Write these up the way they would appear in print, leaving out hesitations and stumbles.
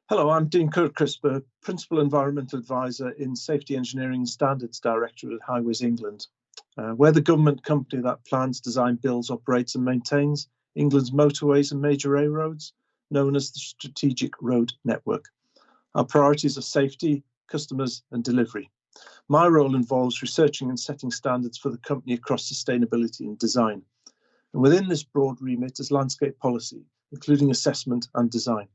Hello, I'm Dean Kirk-Crisper, Principal Environmental Advisor in Safety Engineering and Standards Directorate at Highways England. We're the government company that plans, designs, builds, operates and maintains England's motorways and major A roads, known as the Strategic Road Network. Our priorities are safety, customers and delivery. My role involves researching and setting standards for the company across sustainability and design. And within this broad remit is landscape policy, including assessment and design.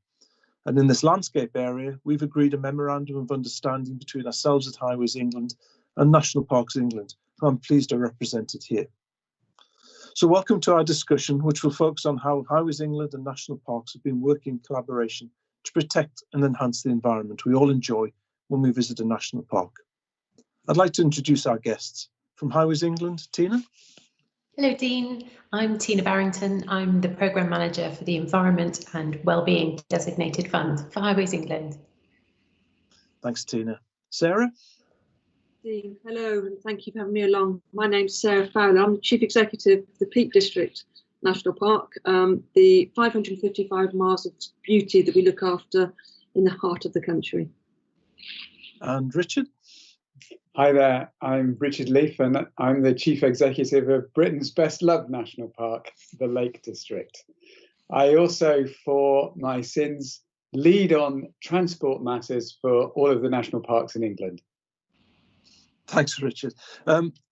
And in this landscape area, we've agreed a memorandum of understanding between ourselves at Highways England and National Parks England, who I'm pleased are represented here. So welcome to our discussion, which will focus on how Highways England and National Parks have been working in collaboration to protect and enhance the environment we all enjoy when we visit a national park. I'd like to introduce our guests. From Highways England, Tina. Hello, Dean. I'm Tina Barrington. I'm the Programme Manager for the Environment and Wellbeing Designated Fund for Highways England. Thanks, Tina. Sarah? Dean, hello, and thank you for having me along. My name's Sarah Fowler. I'm the Chief Executive of the Peak District National Park, the 555 miles of beauty that we look after in the heart of the country. And Richard? Hi there, I'm Richard Leaf and I'm the Chief Executive of Britain's Best Loved National Park, the Lake District. I also, for my sins, lead on transport matters for all of the national parks in England. Thanks, Richard.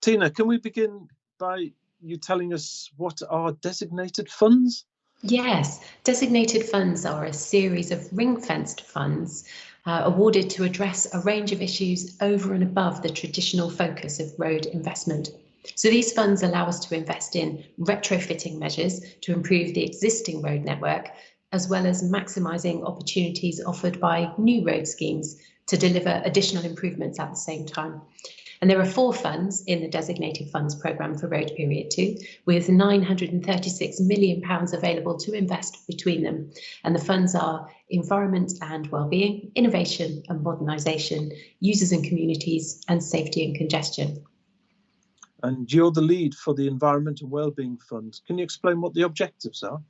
Tina, can we begin by you telling us what are designated funds? Yes, designated funds are a series of ring-fenced funds awarded to address a range of issues over and above the traditional focus of road investment. So these funds allow us to invest in retrofitting measures to improve the existing road network, as well as maximising opportunities offered by new road schemes to deliver additional improvements at the same time. And there are 4 funds in the Designated Funds Programme for Road Period 2, with £936 million available to invest between them. And the funds are Environment and Wellbeing, Innovation and Modernisation, Users and Communities, and Safety and Congestion. And you're the lead for the Environment and Wellbeing Fund. Can you explain what the objectives are?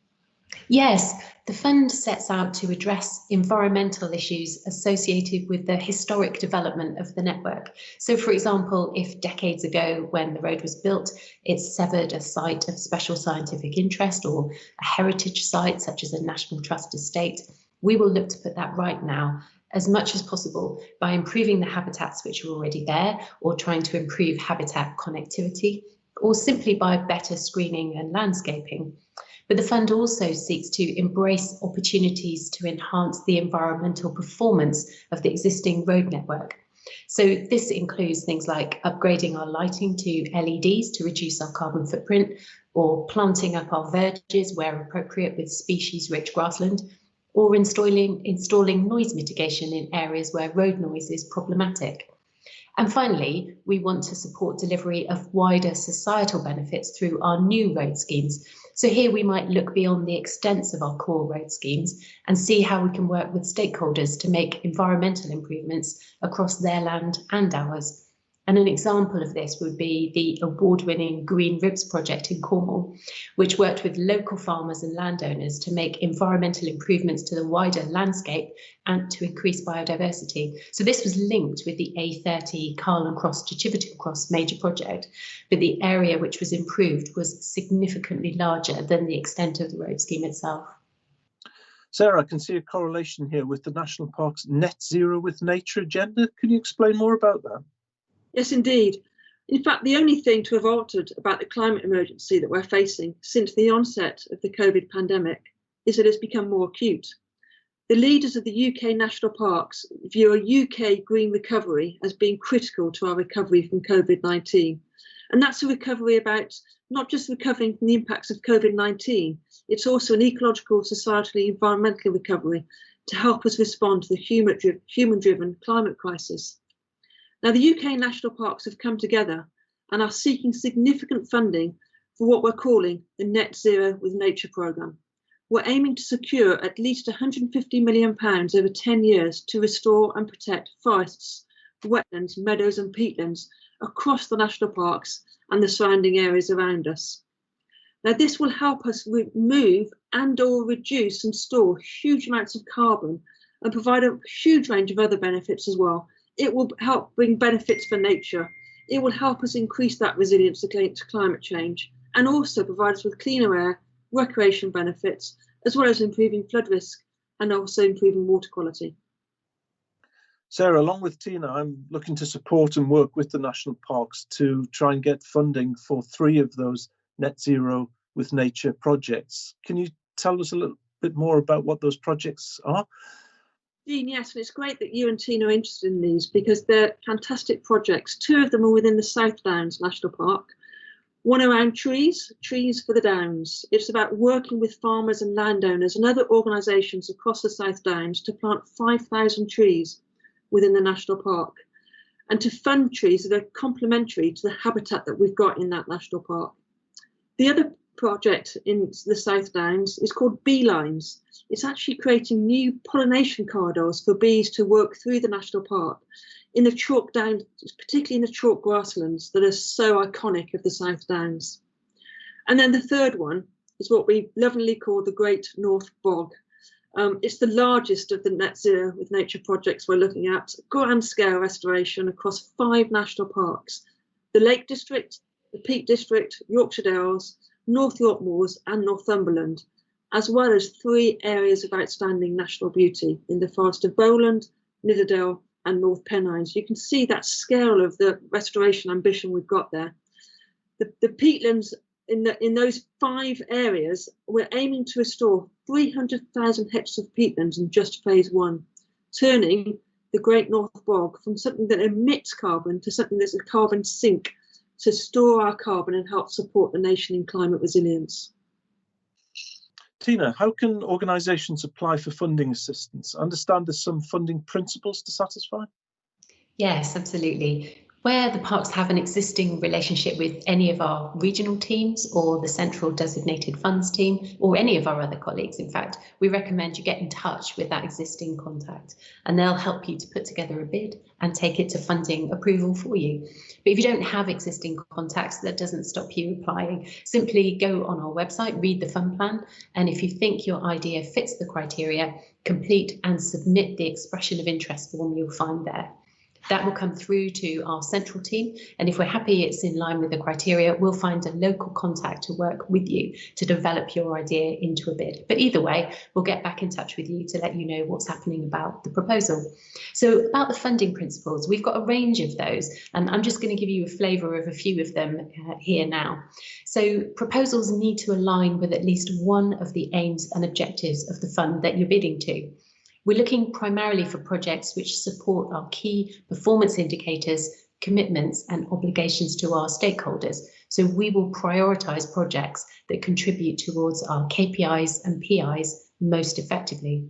Yes, the fund sets out to address environmental issues associated with the historic development of the network. So, for example, if decades ago when the road was built, it severed a site of special scientific interest or a heritage site such as a National Trust estate, we will look to put that right now as much as possible by improving the habitats which are already there, or trying to improve habitat connectivity, or simply by better screening and landscaping. But the fund also seeks to embrace opportunities to enhance the environmental performance of the existing road network. So this includes things like upgrading our lighting to LEDs to reduce our carbon footprint, or planting up our verges where appropriate with species-rich grassland, or installing noise mitigation in areas where road noise is problematic. And finally, we want to support delivery of wider societal benefits through our new road schemes. So here we might look beyond the extents of our core road schemes and see how we can work with stakeholders to make environmental improvements across their land and ours. And an example of this would be the award-winning Green Ribs project in Cornwall, which worked with local farmers and landowners to make environmental improvements to the wider landscape and to increase biodiversity. So this was linked with the A30 Carlton Cross to Chiverton Cross major project, but the area which was improved was significantly larger than the extent of the road scheme itself. Sarah, I can see a correlation here with the National Park's Net Zero with Nature agenda. Can you explain more about that? Yes, indeed. In fact, the only thing to have altered about the climate emergency that we're facing since the onset of the COVID pandemic is that it's become more acute. The leaders of the UK national parks view a UK green recovery as being critical to our recovery from COVID-19. And that's a recovery about not just recovering from the impacts of COVID-19, it's also an ecological, societal, environmental recovery to help us respond to the human-driven climate crisis. Now, the UK national parks have come together and are seeking significant funding for what we're calling the Net Zero with Nature programme. We're aiming to secure at least £150 million over 10 years to restore and protect forests, wetlands, meadows and peatlands across the national parks and the surrounding areas around us. Now, this will help us remove and or reduce and store huge amounts of carbon and provide a huge range of other benefits as well. It will help bring benefits for nature. It will help us increase that resilience to climate change, and also provide us with cleaner air, recreation benefits, as well as improving flood risk and also improving water quality. Sarah, along with Tina, I'm looking to support and work with the national parks to try and get funding for 3 of those net zero with nature projects. Can you tell us a little bit more about what those projects are? Dean, yes, and it's great that you and Tina are interested in these because they're fantastic projects. 2 of them are within the South Downs National Park. One around trees for the Downs. It's about working with farmers and landowners and other organisations across the South Downs to plant 5,000 trees within the national park, and to fund trees that are complementary to the habitat that we've got in that national park. The other project in the South Downs is called Bee Lines. It's actually creating new pollination corridors for bees to work through the national park in the chalk downs, particularly in the chalk grasslands that are so iconic of the South Downs. And then the third one is what we lovingly call the Great North Bog. It's the largest of the net zero with nature projects we're looking at, grand scale restoration across 5 national parks: the Lake District, the Peak District, Yorkshire Dales, North York Moors and Northumberland, as well as 3 areas of outstanding national beauty in the Forest of Bowland, Nidderdale and North Pennines. You can see that scale of the restoration ambition we've got there. The peatlands in those 5 areas, we're aiming to restore 300,000 hectares of peatlands in just phase 1, turning the Great North Bog from something that emits carbon to something that's a carbon sink to store our carbon and help support the nation in climate resilience. Tina, how can organisations apply for funding assistance? I understand there's some funding principles to satisfy. Yes, absolutely. Where the parks have an existing relationship with any of our regional teams or the central designated funds team or any of our other colleagues, in fact, we recommend you get in touch with that existing contact and they'll help you to put together a bid and take it to funding approval for you. But if you don't have existing contacts, that doesn't stop you applying. Simply go on our website, read the fund plan, and if you think your idea fits the criteria, complete and submit the expression of interest form you'll find there. That will come through to our central team, and if we're happy it's in line with the criteria, we'll find a local contact to work with you to develop your idea into a bid. But either way, we'll get back in touch with you to let you know what's happening about the proposal. So about the funding principles, we've got a range of those, and I'm just going to give you a flavour of a few of them here now. So proposals need to align with at least one of the aims and objectives of the fund that you're bidding to. We're looking primarily for projects which support our key performance indicators, commitments and obligations to our stakeholders. So we will prioritise projects that contribute towards our KPIs and PIs most effectively.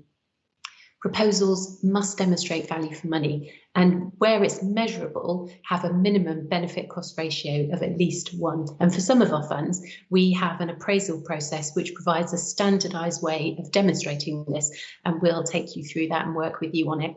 Proposals must demonstrate value for money and where it's measurable, have a minimum benefit cost ratio of at least 1. And for some of our funds, we have an appraisal process which provides a standardised way of demonstrating this, and we'll take you through that and work with you on it.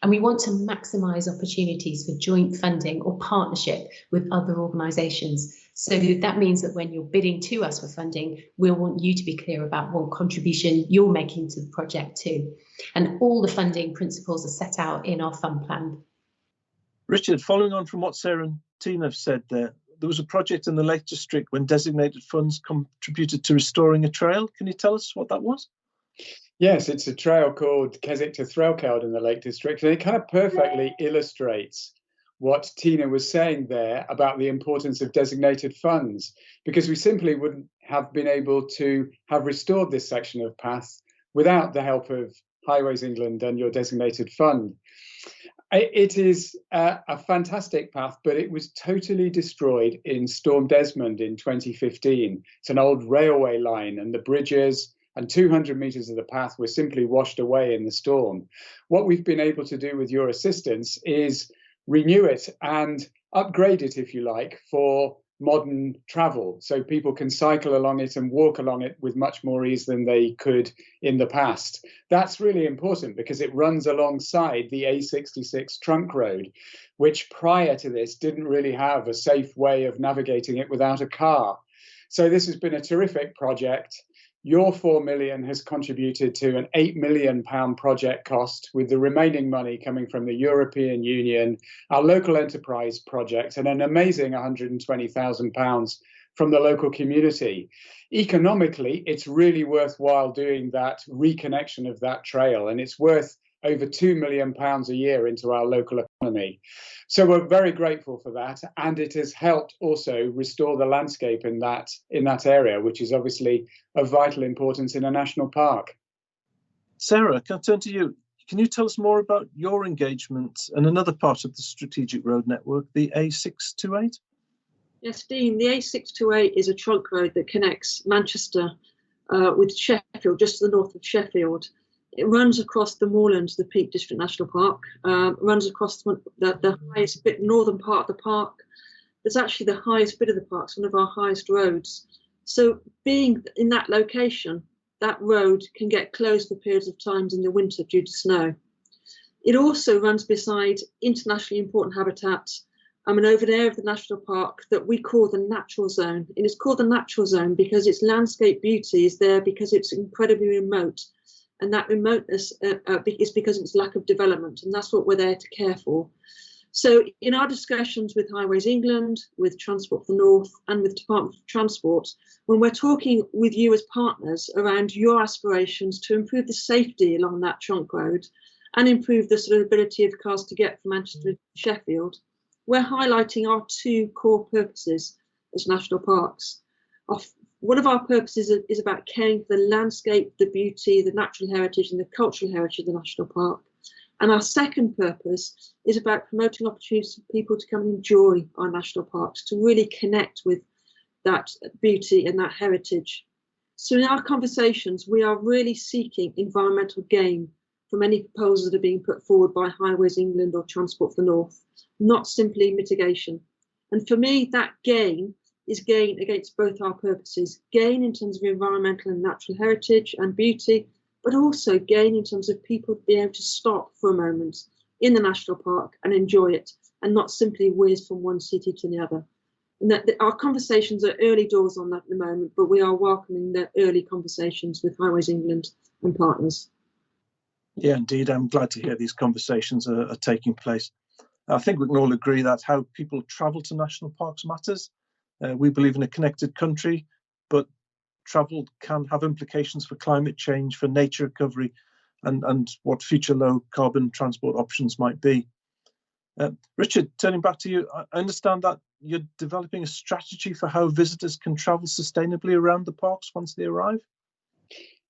And we want to maximise opportunities for joint funding or partnership with other organisations. So that means that when you're bidding to us for funding, we'll want you to be clear about what contribution you're making to the project too. And all the funding principles are set out in our fund plan. Richard, following on from what Sarah and Tina have said there was a project in the Lake District when designated funds contributed to restoring a trail. Can you tell us what that was? Yes, it's a trail called Keswick to Threlkeld in the Lake District, and it kind of perfectly illustrates what Tina was saying there about the importance of designated funds, because we simply wouldn't have been able to have restored this section of path without the help of Highways England and your designated fund. It is a fantastic path, but it was totally destroyed in Storm Desmond in 2015. It's an old railway line, and the bridges and 200 metres of the path were simply washed away in the storm. What we've been able to do with your assistance is renew it and upgrade it, if you like, for modern travel, so people can cycle along it and walk along it with much more ease than they could in the past. That's really important because it runs alongside the A66 trunk road, which prior to this didn't really have a safe way of navigating it without a car. So this has been a terrific project. Your 4 million has contributed to an £8 million project cost, with the remaining money coming from the European Union, our local enterprise project, and an amazing £120,000 from the local community. Economically, it's really worthwhile doing that reconnection of that trail, and it's worth over £2 million a year into our local economy. So we're very grateful for that, and it has helped also restore the landscape in that area, which is obviously of vital importance in a national park. Sarah, can I turn to you? Can you tell us more about your engagement and another part of the strategic road network, the A628? Yes, Dean, the A628 is a trunk road that connects Manchester with Sheffield, just to the north of Sheffield. It runs across the moorlands, the Peak District National Park, runs across the highest bit, northern part of the park. It's actually the highest bit of the park, it's one of our highest roads. So being in that location, that road can get closed for periods of times in the winter due to snow. It also runs beside internationally important habitats and over an area of the national park that we call the natural zone. It is called the natural zone because its landscape beauty is there because it's incredibly remote. And that remoteness is because of its lack of development, and that's what we're there to care for. So in our discussions with Highways England, with Transport for the North, and with Department of Transport, when we're talking with you as partners around your aspirations to improve the safety along that trunk road and improve the sort of ability of cars to get from Manchester to Sheffield, we're highlighting our two core purposes as national parks. One of our purposes is about caring for the landscape, the beauty, the natural heritage and the cultural heritage of the national park. And our second purpose is about promoting opportunities for people to come and enjoy our national parks, to really connect with that beauty and that heritage. So in our conversations, we are really seeking environmental gain from any proposals that are being put forward by Highways England or Transport for the North, not simply mitigation. And for me, that gain is gain against both our purposes, gain in terms of environmental and natural heritage and beauty, but also gain in terms of people being able to stop for a moment in the national park and enjoy it, and not simply whiz from one city to the other. And that our conversations are early doors on that at the moment, but we are welcoming the early conversations with Highways England and partners. Yeah, indeed. I'm glad to hear these conversations are taking place. I think we can all agree that how people travel to national parks matters. We believe in a connected country, but travel can have implications for climate change, for nature recovery, and what future low carbon transport options might be. Richard, turning back to you, I understand that you're developing a strategy for how visitors can travel sustainably around the parks once they arrive?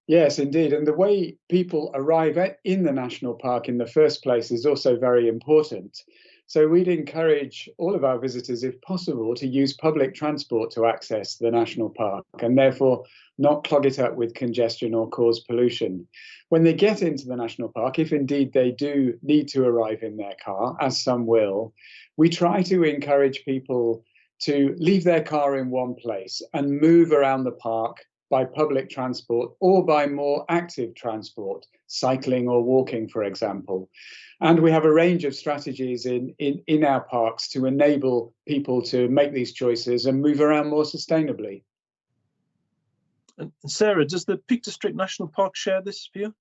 Yes, indeed. And the way people arrive in the national park in the first place is also very important. So we'd encourage all of our visitors, if possible, to use public transport to access the national park and therefore not clog it up with congestion or cause pollution. When they get into the national park, if indeed they do need to arrive in their car, as some will, we try to encourage people to leave their car in one place and move around the park by public transport or by more active transport, cycling or walking, for example. And we have a range of strategies in our parks to enable people to make these choices and move around more sustainably. And Sarah, does the Peak District National Park share this view?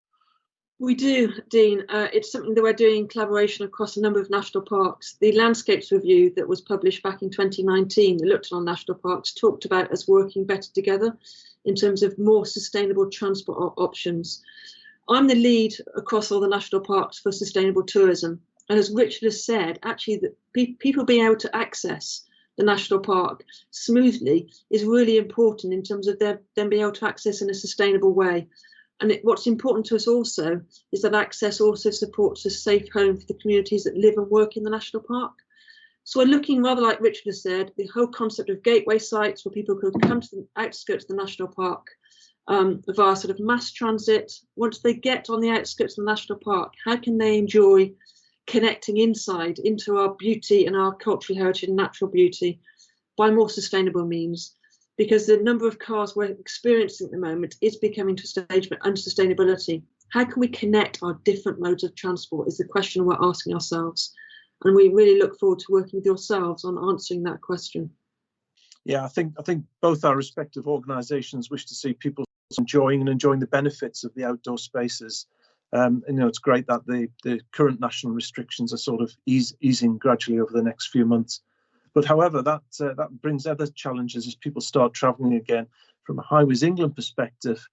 We do, Dean. It's something that we're doing in collaboration across a number of national parks. The Landscapes Review that was published back in 2019 that looked at our national parks talked about us working better together in terms of more sustainable transport options. I'm the lead across all the national parks for sustainable tourism. And as Richard has said, actually, people being able to access the national park smoothly is really important in terms of them being able to access in a sustainable way. And what's important to us also is that access also supports a safe home for the communities that live and work in the national park. So we're looking, rather like Richard has said, the whole concept of gateway sites where people could come to the outskirts of the national park via sort of mass transit. Once they get on the outskirts of the national park, how can they enjoy connecting inside into our beauty and our cultural heritage and natural beauty by more sustainable means? Because the number of cars we're experiencing at the moment is becoming to a stage of unsustainability. How can we connect our different modes of transport is the question we're asking ourselves. And we really look forward to working with yourselves on answering that question. Yeah, I think both our respective organisations wish to see people enjoying the benefits of the outdoor spaces. It's great that the current national restrictions are sort of easing gradually over the next few months. But however, that brings other challenges as people start travelling again. From a Highways England perspective,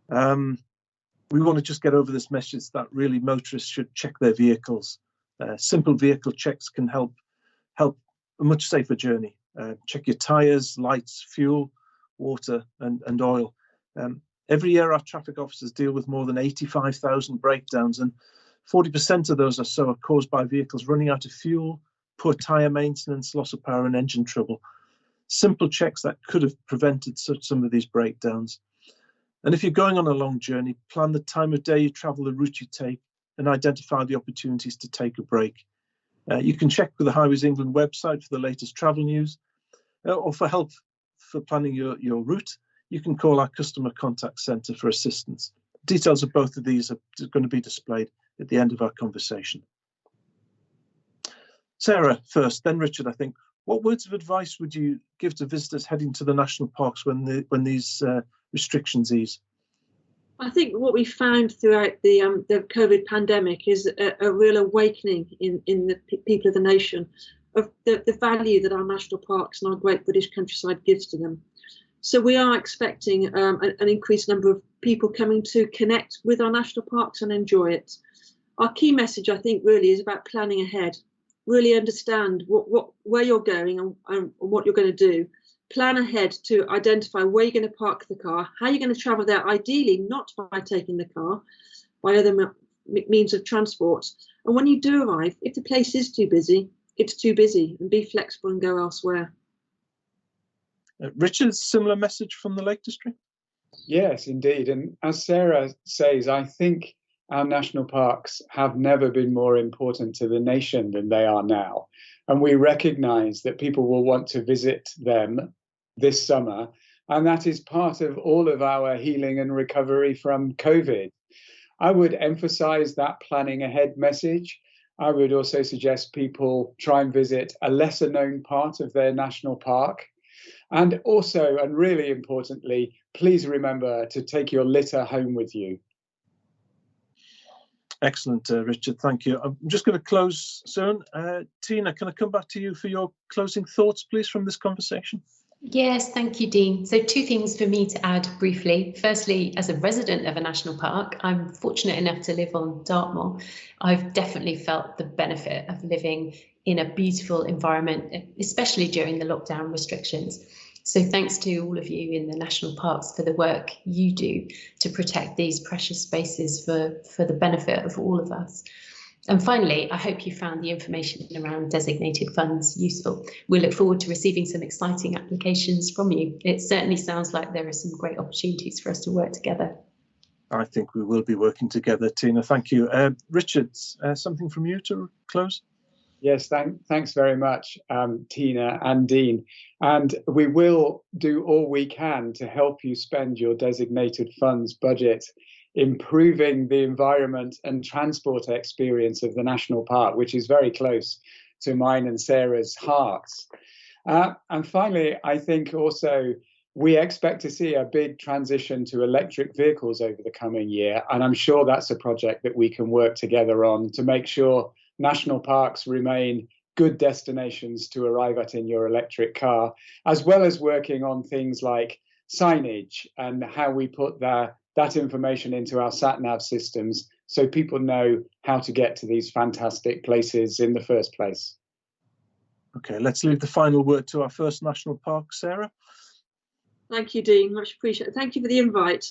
we want to just get over this message that really motorists should check their vehicles. Simple vehicle checks can help a much safer journey. Check your tyres, lights, fuel, water and oil. Every year our traffic officers deal with more than 85,000 breakdowns, and 40% of those are caused by vehicles running out of fuel, poor tyre maintenance, loss of power and engine trouble. Simple checks that could have prevented some of these breakdowns. And if you're going on a long journey, plan the time of day you travel, the route you take, and identify the opportunities to take a break. You can check with the Highways England website for the latest travel news, or for help for planning your route. You can call our customer contact centre for assistance. Details of both of these are going to be displayed at the end of our conversation. Sarah first, then Richard, I think. What words of advice would you give to visitors heading to the national parks when these restrictions ease? I think what we found throughout the COVID pandemic is a real awakening in the people of the nation of the value that our national parks and our great British countryside gives to them. So we are expecting an increased number of people coming to connect with our national parks and enjoy it. Our key message, I think, really is about planning ahead. Really understand where you're going and what you're going to do. Plan ahead to identify where you're going to park the car, how you're going to travel there, ideally not by taking the car, by other means of transport. And when you do arrive, if the place is too busy, it's too busy, and be flexible and go elsewhere. Richard, similar message from the Lake District? Yes, indeed. And as Sarah says, I think our national parks have never been more important to the nation than they are now. And we recognise that people will want to visit them this summer. And that is part of all of our healing and recovery from COVID. I would emphasise that planning ahead message. I would also suggest people try and visit a lesser known part of their national park. And also, and really importantly, please remember to take your litter home with you. Excellent, Richard, thank you. I'm just going to close soon. Tina, can I come back to you for your closing thoughts, please, from this conversation? Yes, thank you, Dean. So 2 things for me to add briefly. Firstly, as a resident of a national park, I'm fortunate enough to live on Dartmoor. I've definitely felt the benefit of living in a beautiful environment, especially during the lockdown restrictions. So thanks to all of you in the national parks for the work you do to protect these precious spaces for the benefit of all of us. And finally, I hope you found the information around designated funds useful. We look forward to receiving some exciting applications from you. It certainly sounds like there are some great opportunities for us to work together. I think we will be working together, Tina. Thank you. Richard, something from you to close? Yes, thanks very much, Tina and Dean. And we will do all we can to help you spend your designated funds budget improving the environment and transport experience of the national park, which is very close to mine and Sarah's hearts. And finally, I think also we expect to see a big transition to electric vehicles over the coming year. And I'm sure that's a project that we can work together on to make sure national parks remain good destinations to arrive at in your electric car, as well as working on things like signage and how we put that information into our sat-nav systems so people know how to get to these fantastic places in the first place. Okay, let's leave the final word to our first national park, Sarah. Thank you, Dean, much appreciated. Thank you for the invite.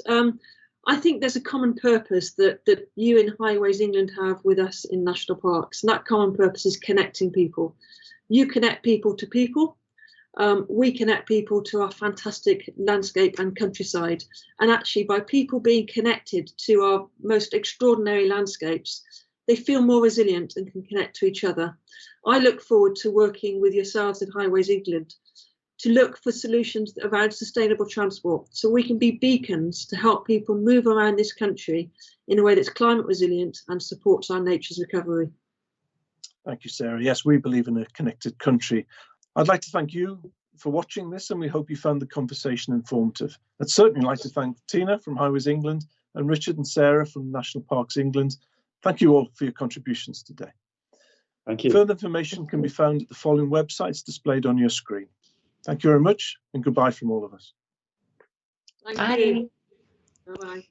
I think there's a common purpose that you in Highways England have with us in national parks, and that common purpose is connecting people. You connect people to people. We connect people to our fantastic landscape and countryside. And actually, by people being connected to our most extraordinary landscapes, they feel more resilient and can connect to each other. I look forward to working with yourselves at Highways England to look for solutions around sustainable transport so we can be beacons to help people move around this country in a way that's climate resilient and supports our nature's recovery. Thank you, Sarah. Yes, we believe in a connected country. I'd like to thank you for watching this, and we hope you found the conversation informative. I'd certainly like to thank Tina from Highways England and Richard and Sarah from National Parks England. Thank you all for your contributions today. Thank you. Further information can be found at the following websites displayed on your screen. Thank you very much, and goodbye from all of us. Thank Bye. you. Bye-bye.